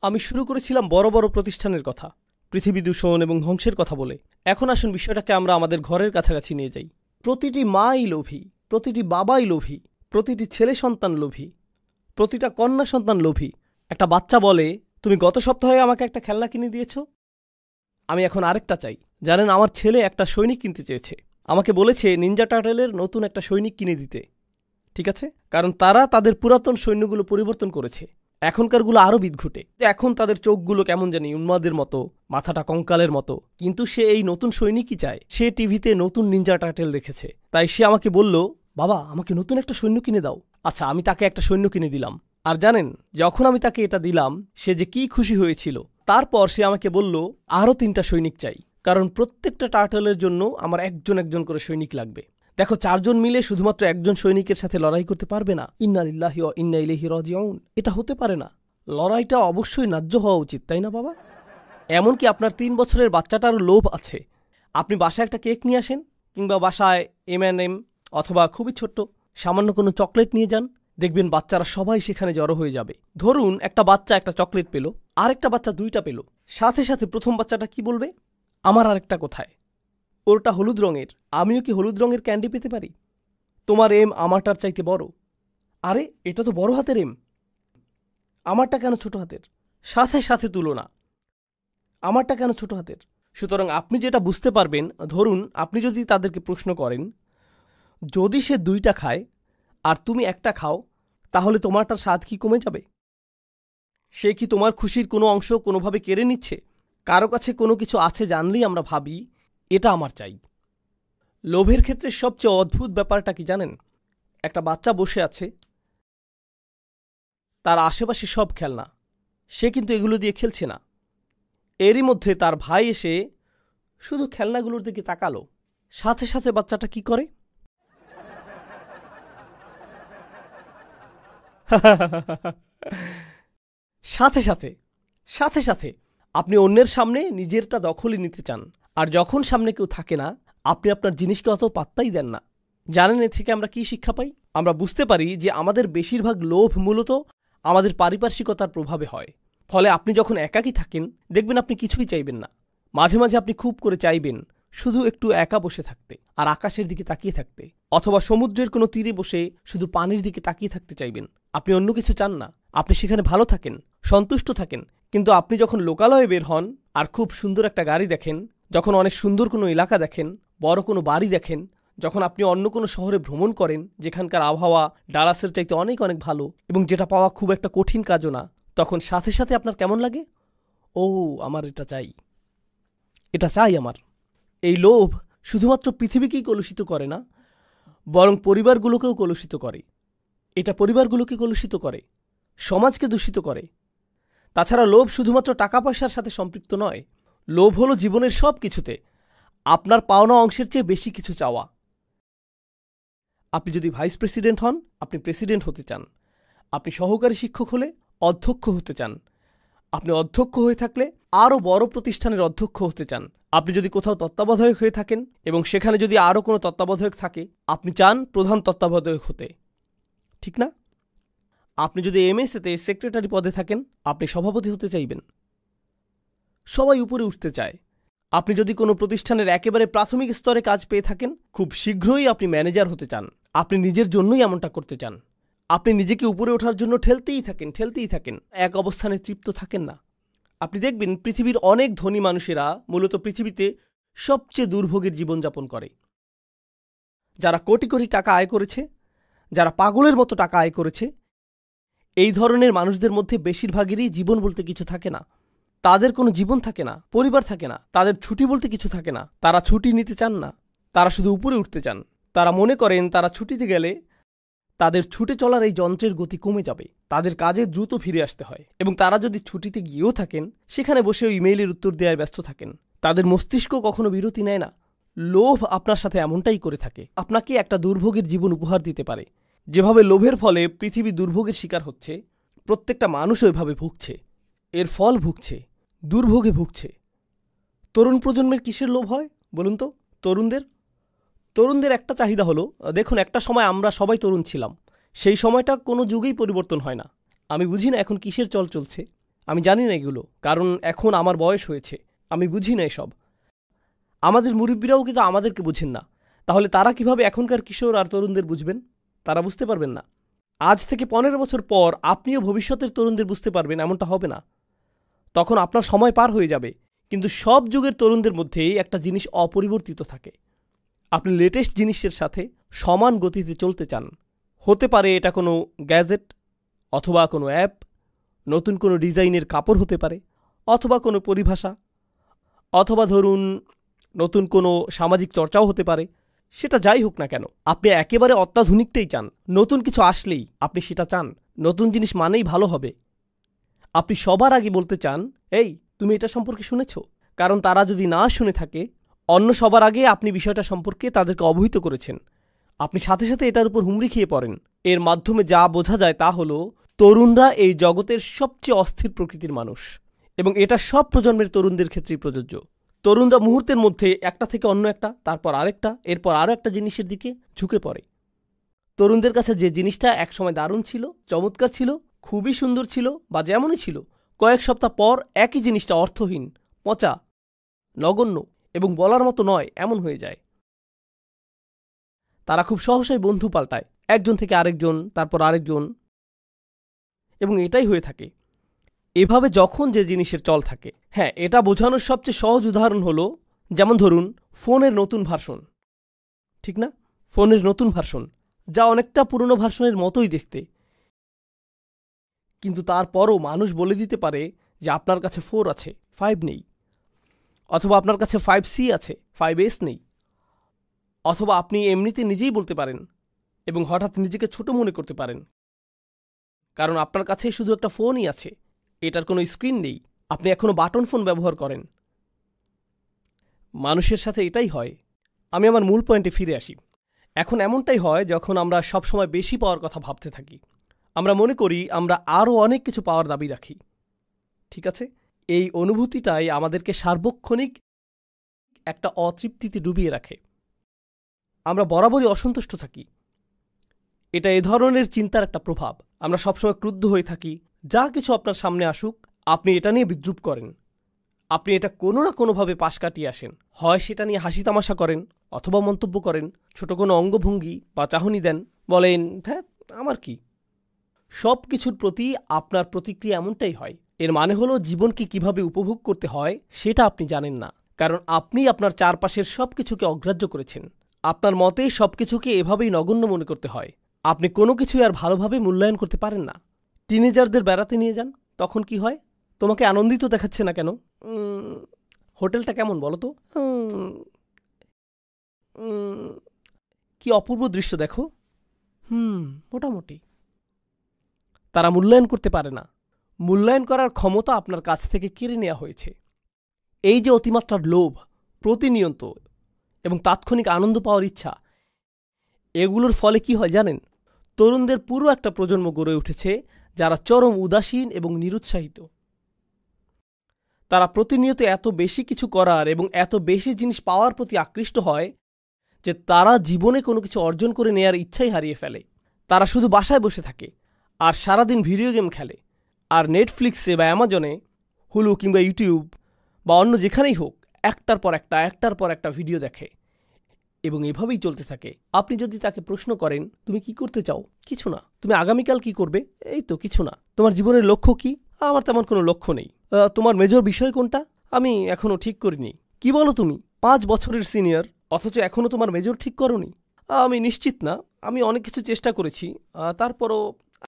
আমি শুরু করেছিলাম বড় বড় প্রতিষ্ঠানের কথা, পৃথিবী দূষণ এবং ধ্বংসের কথা বলে। এখন আসুন বিষয়টাকে আমরা আমাদের ঘরের কাছাকাছি নিয়ে যাই। প্রতিটি মাই লোভী, প্রতিটি বাবাই লোভী, প্রতিটি ছেলে সন্তান লোভী, প্রতিটা কন্যা সন্তান লোভী। একটা বাচ্চা বলে, তুমি গত সপ্তাহে আমাকে একটা খেলনা কিনে দিয়েছ, আমি এখন আরেকটা চাই। জানেন, আমার ছেলে একটা সৈনিক কিনতে চেয়েছে। আমাকে বলেছে নিনজা টার্টেলের নতুন একটা সৈনিক কিনে দিতে। ঠিক আছে, কারণ তারা তাদের পুরাতন সৈন্যগুলো পরিবর্তন করেছে। এখনকারগুলো আরও বিদঘুটে। এখন তাদের চোখগুলো কেমন জানি উন্মাদের মতো, মাথাটা কঙ্কালের মতো। কিন্তু সে এই নতুন সৈনিকই চায়। সে টিভিতে নতুন নিনজা টার্টেল দেখেছে, তাই সে আমাকে বলল, বাবা আমাকে নতুন একটা সৈন্য কিনে দাও। আচ্ছা, আমি তাকে একটা সৈন্য কিনে দিলাম। আর জানেন, যখন আমি তাকে এটা দিলাম সে যে কি খুশি হয়েছিল। তারপর সে আমাকে বলল, আরও 3টা সৈনিক চাই, কারণ প্রত্যেকটা টার্টলের জন্য আমার একজন একজন করে সৈনিক লাগবে। দেখো, 4 জন মিলে শুধুমাত্র একজন সৈনিকের সাথে লড়াই করতে পারবে না। ইন্না লিল্লাহি ওয়া ইন্না ইলাইহি রাজিউন, এটা হতে পারে না। লড়াইটা অবশ্যই ন্যায্য হওয়া উচিত, তাই না বাবা? এমনকি আপনার 3 বছরের বাচ্চাটারও লোভ আছে। আপনি বাসায় একটা কেক নিয়ে আসেন, কিংবা বাসায় M&M অথবা খুবই ছোট্ট সামান্য কোনো চকলেট নিয়ে যান, দেখবেন বাচ্চারা সবাই সেখানে জড়ো হয়ে যাবে। ধরুন একটা বাচ্চা একটা চকলেট পেল, আরেকটা বাচ্চা 2টা পেল। সাথে সাথে প্রথম বাচ্চাটা কি বলবে? আমার আরেকটা কোথায়? ওরটা হলুদ রঙের, আমিও কি হলুদ রঙের ক্যান্ডি পেতে পারি? তোমার এম আমারটার চাইতে বড়। আরে এটা তো বড় হাতের এম, আমারটা কেন ছোট হাতের? সাথে সাথে তুলনা, আমারটা কেন ছোট হাতের? সুতরাং আপনি যেটা বুঝতে পারবেন, ধরুন আপনি যদি তাদেরকে প্রশ্ন করেন, যদি সে 2টা খায় আর তুমি একটা খাও, তাহলে তোমারটার স্বাদ কি কমে যাবে? সে কি তোমার খুশির কোনো অংশ কোনোভাবে কেড়ে নিচ্ছে? কারো কাছে কোনো কিছু আছে জানলেই আমরা ভাবি এটা আমার চাই। লোভের ক্ষেত্রে সবচেয়ে অদ্ভুত ব্যাপারটা কি জানেন? একটা বাচ্চা বসে আছে, তার আশেপাশে সব খেলনা, সে কিন্তু এগুলো দিয়ে খেলছে না। এরই মধ্যে তার ভাই এসে শুধু খেলনাগুলোর দিকে তাকালো। সাথে সাথে বাচ্চাটা কি করে? সাথে সাথে সাথে সাথে আপনি অন্যের সামনে নিজেরটা দখলই নিতে চান, আর যখন সামনে কেউ থাকে না, আপনি আপনার জিনিসকে অত পাত্তাই দেন না। জানেন এ থেকে আমরা কি শিক্ষা পাই? আমরা বুঝতে পারি যে আমাদের বেশিরভাগ লোভ মূলত আমাদের পারিপার্শ্বিকতার প্রভাবে হয়। ফলে আপনি যখন একাকী থাকেন, দেখবেন আপনি কিছুই চাইবেন না। মাঝে মাঝে আপনি খুব করে চাইবেন শুধু একটু একা বসে থাকতে আর আকাশের দিকে তাকিয়ে থাকতে, অথবা সমুদ্রের কোনো তীরে বসে শুধু পানির দিকে তাকিয়ে থাকতে চাইবেন। আপনি অন্য কিছু চান না, আপনি সেখানে ভালো থাকেন, সন্তুষ্ট থাকেন। কিন্তু আপনি যখন লোকালয়ে বের হন আর খুব সুন্দর একটা গাড়ি দেখেন, যখন অনেক সুন্দর কোনো এলাকা দেখেন, বড় কোনো বাড়ি দেখেন, যখন আপনি অন্য কোনো শহরে ভ্রমণ করেন যেখানকার আবহাওয়া ডালাসের চাইতে অনেক অনেক ভালো এবং যেটা পাওয়া খুব একটা কঠিন কাজও না, তখন সাথে সাথে আপনার কেমন লাগে? ও, আমার এটা চাই, এটা চাই আমার। এই লোভ শুধুমাত্র পৃথিবীকেই কলুষিত করে না, বরং পরিবারগুলোকেও কলুষিত করে। এটা পরিবারগুলোকে কলুষিত করে, সমাজকে দূষিত করে। তাছাড়া লোভ শুধুমাত্র টাকা পয়সার সাথে সম্পৃক্ত নয়। লোভ হলো জীবনের সব কিছুতে আপনার পাওনা অংশের চেয়ে বেশি কিছু চাওয়া। আপনি যদি ভাইস প্রেসিডেন্ট হন, আপনি প্রেসিডেন্ট হতে চান। আপনি সহকারী শিক্ষক হলে অধ্যক্ষ হতে চান। আপনি অধ্যক্ষ হয়ে থাকলে আরও বড় প্রতিষ্ঠানের অধ্যক্ষ হতে চান। আপনি যদি কোথাও তত্ত্বাবধায়ক হয়ে থাকেন এবং সেখানে যদি আরও কোনো তত্ত্বাবধায়ক থাকে, আপনি চান প্রধান তত্ত্বাবধায়ক হতে, ঠিক না? আপনি যদি এমএসএতে সেক্রেটারি পদে থাকেন, আপনি সভাপতি হতে চাইবেন। সবাই উপরে উঠতে চায়। আপনি যদি কোনো প্রতিষ্ঠানের একেবারে প্রাথমিক স্তরে কাজ পেয়ে থাকেন, খুব শীঘ্রই আপনি ম্যানেজার হতে চান। আপনি নিজের জন্যই এমনটা করতে চান। আপনি নিজেকে উপরে ওঠার জন্য ঠেলতেই থাকেন, এক অবস্থানে তৃপ্ত থাকেন না। আপনি দেখবেন পৃথিবীর অনেক ধনী মানুষেরা মূলত পৃথিবীতে সবচেয়ে দুর্ভোগের জীবনযাপন করে। যারা কোটি কোটি টাকা আয় করেছে, যারা পাগলের মতো টাকা আয় করেছে, এই ধরনের মানুষদের মধ্যে বেশিরভাগেরই জীবন বলতে কিছু থাকে না। তাদের কোনো জীবন থাকে না, পরিবার থাকে না, তাদের ছুটি বলতে কিছু থাকে না। তারা ছুটি নিতে চান না, তারা শুধু উপরে উঠতে চান। তারা মনে করেন তারা ছুটিতে গেলে তাদের ছুটে চলার এই যন্ত্রের গতি কমে যাবে, তাদের কাজে দ্রুত ফিরে আসতে হয়। এবং তারা যদি ছুটিতে গিয়েও থাকেন, সেখানে বসেও ইমেইলের উত্তর দেওয়ায় ব্যস্ত থাকেন। তাদের মস্তিষ্ক কখনো বিরতি নেয় না। লোভ আপনার সাথে এমনটাই করে থাকে, আপনাকে একটা দুর্ভোগের জীবন উপহার দিতে পারে। যেভাবে লোভের ফলে পৃথিবী দুর্ভোগের শিকার হচ্ছে, প্রত্যেকটা মানুষ ওইভাবে ভুগছে, এর ফল ভুগছে, দুর্ভোগে ভুগছে। তরুণ প্রজন্মের কিসের লোভ হয় বলুন তো? তরুণদের একটা চাহিদা হলো, দেখুন একটা সময় আমরা সবাই তরুণ ছিলাম, সেই সময়টা কোনো যুগেই পরিবর্তন হয় না। আমি বুঝি না এখন কিসের চল চলছে। আমি জানি না এগুলো, কারণ এখন আমার বয়স হয়েছে, আমি বুঝি না এসব। আমাদের মুরব্বীরাও কিন্তু আমাদেরকে বুঝেন না, তাহলে তারা কিভাবে এখনকার কিশোর আর তরুণদের বুঝবেন? তারা বুঝতে পারবেন না। আজ থেকে 15 বছর পর আপনিও ভবিষ্যতের তরুণদের বুঝতে পারবেন, এমনটা হবে না। তখন আপনার সময় পার হয়ে যাবে। কিন্তু সব যুগের তরুণদের মধ্যেই একটা জিনিস অপরিবর্তিত থাকে। আপনি লেটেস্ট জিনিসের সাথে সমান গতিতে চলতে চান। হতে পারে এটা কোনো গ্যাজেট, অথবা কোনো অ্যাপ, নতুন কোনো ডিজাইনের কাপড় হতে পারে, অথবা কোনো পরিভাষা, অথবা ধরুন নতুন কোনো সামাজিক চর্চাও হতে পারে। সেটা যাই হোক না কেন, আপনি একেবারে অত্যাধুনিকটাই চান। নতুন কিছু আসলেই আপনি সেটা চান। নতুন জিনিস মানেই ভালো হবে। আপনি সবার আগে বলতে চান, এই তুমি এটা সম্পর্কে শুনেছ? কারণ তারা যদি না শুনে থাকে, অন্য সবার আগে আপনি বিষয়টা সম্পর্কে তাদেরকে অবহিত করেছেন। আপনি সাথে সাথে এটার উপর হুমড়ি খেয়ে পড়েন। এর মাধ্যমে যা বোঝা যায় তা হলো, তরুণরা এই জগতের সবচেয়ে অস্থির প্রকৃতির মানুষ, এবং এটা সব প্রজন্মের তরুণদের ক্ষেত্রেই প্রযোজ্য। তরুণরা মুহূর্তের মধ্যে একটা থেকে অন্য একটা, তারপর আরেকটা, এরপর আরও একটা জিনিসের দিকে ঝুঁকে পড়ে। তরুণদের কাছে যে জিনিসটা একসময় দারুণ ছিল, চমৎকার ছিল, খুবই সুন্দর ছিল, বা যেমনই ছিল, কয়েক সপ্তাহ পর একই জিনিসটা অর্থহীন, পচা, নগণ্য এবং বলার মতো নয় এমন হয়ে যায়। তারা খুব সহসাই বন্ধু পাল্টায়, একজন থেকে আরেকজন, তারপর আরেকজন, এবং এটাই হয়ে থাকে। এভাবে যখন যে জিনিসের চল থাকে, হ্যাঁ, এটা বোঝানোর সবচেয়ে সহজ উদাহরণ হলো, যেমন ধরুন ফোনের নতুন ভার্সন, ঠিক না? ফোনের নতুন ভার্সন, যা অনেকটা পুরনো ভার্সনের মতোই দেখতে, কিন্তু তারপরও মানুষ বলে দিতে পারে যে আপনার কাছে 4 আছে, 5 নেই, অথবা আপনার কাছে 5C আছে, 5S নেই, অথবা আপনি এমনিতে নিজেই বলতে পারেন এবং হঠাৎ নিজেকে ছোট মনে করতে পারেন, কারণ আপনার কাছে শুধু একটা ফোনই আছে, এটার কোনো স্ক্রিন নেই, আপনি এখনো বাটন ফোন ব্যবহার করেন। মানুষের সাথে এটাই হয়। আমি আমার মূল পয়েন্টে ফিরে আসি। এখন এমনটাই হয় যখন আমরা সবসময় বেশি পাওয়ার কথা ভাবতে থাকি। আমরা মনে করি আমরা আরও অনেক কিছু পাওয়ার দাবি রাখি, ঠিক আছে? এই অনুভূতিটাই আমাদেরকে সার্বক্ষণিক একটা অতৃপ্তিতে ডুবিয়ে রাখে। আমরা বরাবরই অসন্তুষ্ট থাকি। এটা এ ধরনের চিন্তার একটা প্রভাব। আমরা সবসময় ক্রুদ্ধ হয়ে থাকি। যা কিছু আপনার সামনে আসুক, আপনি এটা নিয়ে বিদ্রূপ করেন। আপনি এটা কোনো না কোনোভাবে পাশ কাটিয়ে আসেন। হয় সেটা নিয়ে হাসি তামাশা করেন, অথবা মন্তব্য করেন, ছোট কোনো অঙ্গভঙ্গি বা চাহনি দেন, বলেন হ্যাঁ আমার কি। সব কিছুর প্রতি আপনার প্রতিক্রিয়া এমনটাই হয়। এর মানে হলো জীবনকে কিভাবে উপভোগ করতে হয় সেটা আপনি জানেন না, কারণ আপনি আপনার চারপাশের সব কিছুকে অগ্রাহ্য করেছেন। আপনার মতে সব কিছুকে এভাবেই নগণ্য মনে করতে হয়। আপনি কোনো কিছুই আর ভালোভাবে মূল্যায়ন করতে পারেন না। টিনেজারদের বেড়াতে নিয়ে যান, তখন কি হয়? তোমাকে আনন্দিত দেখাচ্ছে না কেন? হোটেলটা কেমন বলো তো? কি অপূর্ব দৃশ্য দেখো। মোটামুটি। তারা মূল্যায়ন করতে পারে না। মূল্যায়ন করার ক্ষমতা আপনার কাছ থেকে কেড়ে নেওয়া হয়েছে। এই যে অতিমাত্রার লোভ, প্রতিনিয়ত এবং তাৎক্ষণিক আনন্দ পাওয়ার ইচ্ছা, এগুলোর ফলে কি হয় জানেন? তরুণদের পুরো একটা প্রজন্ম গড়ে উঠেছে যারা চরম উদাসীন এবং নিরুৎসাহিত। তারা প্রতিনিয়ত এত বেশি কিছু করার এবং এত বেশি জিনিস পাওয়ার প্রতি আকৃষ্ট হয় যে তারা জীবনে কোনো কিছু অর্জন করে নেয়ার ইচ্ছাই হারিয়ে ফেলে। তারা শুধু বাসায় বসে থাকে আর সারাদিন ভিডিও গেম খেলে, আর নেটফ্লিক্সে বা অ্যামাজনে, হুলু কিংবা ইউটিউব বা অন্য যেখানেই হোক একটার পর একটা ভিডিও দেখে, এবং এভাবেই চলতে থাকে। আপনি যদি তাকে প্রশ্ন করেন তুমি কি করতে চাও? কিছু না। তুমি আগামীকাল কি করবে? এই তো কিছু না। তোমার জীবনের লক্ষ্য কি? আমার তেমন কোনো লক্ষ্য নেই। তোমার মেজর বিষয় কোনটা? আমি এখনো ঠিক করিনি। কি বলো তুমি? 5 বছরের সিনিয়র, অথচ এখনো তোমার মেজর ঠিক করনি? আমি নিশ্চিত না। আমি অনেক কিছু চেষ্টা করেছি, তারপরও